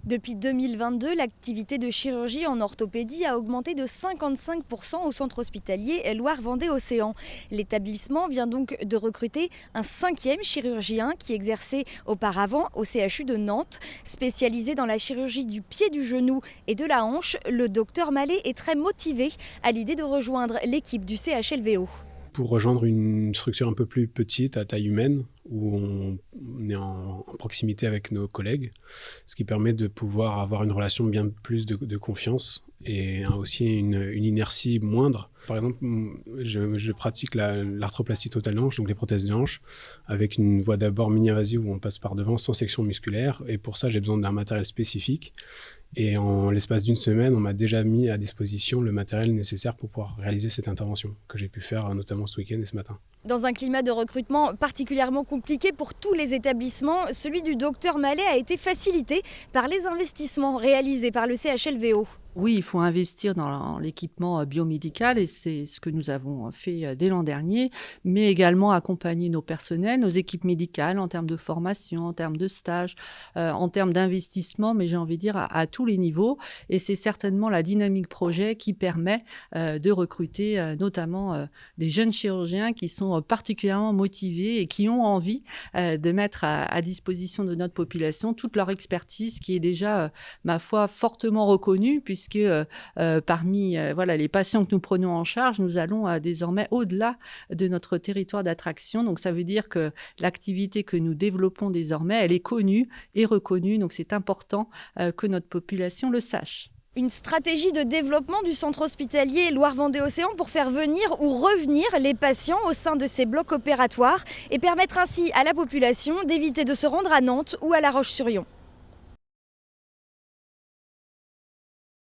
Depuis 2022, l'activité de chirurgie en orthopédie a augmenté de 55% au centre hospitalier Loire-Vendée-Océan. L'établissement vient donc de recruter un 5e chirurgien qui exerçait auparavant au CHU de Nantes. Spécialisé dans la chirurgie du pied, du genou et de la hanche, le docteur Mallet est très motivé à l'idée de rejoindre l'équipe du CHLVO. Pour rejoindre une structure un peu plus petite, à taille humaine, où on est en proximité avec nos collègues, ce qui permet de pouvoir avoir une relation bien plus de confiance et aussi une inertie moindre. Par exemple, je pratique l'arthroplastie totale de hanche, donc les prothèses de hanche, avec une voie d'abord mini-invasive où on passe par devant sans section musculaire. Et pour ça, j'ai besoin d'un matériel spécifique. Et en l'espace d'une semaine, on m'a déjà mis à disposition le matériel nécessaire pour pouvoir réaliser cette intervention que j'ai pu faire notamment ce week-end et ce matin. Dans un climat de recrutement particulièrement compliqué pour tous les établissements, celui du docteur Mallet a été facilité par les investissements réalisés par le CHLVO. Oui, il faut investir dans l'équipement biomédical et c'est ce que nous avons fait dès l'an dernier, mais également accompagner nos personnels, nos équipes médicales en termes de formation, en termes de stage, en termes d'investissement, mais j'ai envie de dire à tous les niveaux. Et c'est certainement la dynamique projet qui permet de recruter notamment des jeunes chirurgiens qui sont particulièrement motivés et qui ont envie de mettre à disposition de notre population toute leur expertise qui est déjà, ma foi, fortement reconnue puisque parmi les patients que nous prenons en charge, nous allons désormais au-delà de notre territoire d'attraction. Donc ça veut dire que l'activité que nous développons désormais, elle est connue et reconnue. Donc c'est important que notre population le sache. Une stratégie de développement du centre hospitalier Loire-Vendée-Océan pour faire venir ou revenir les patients au sein de ces blocs opératoires et permettre ainsi à la population d'éviter de se rendre à Nantes ou à La Roche-sur-Yon.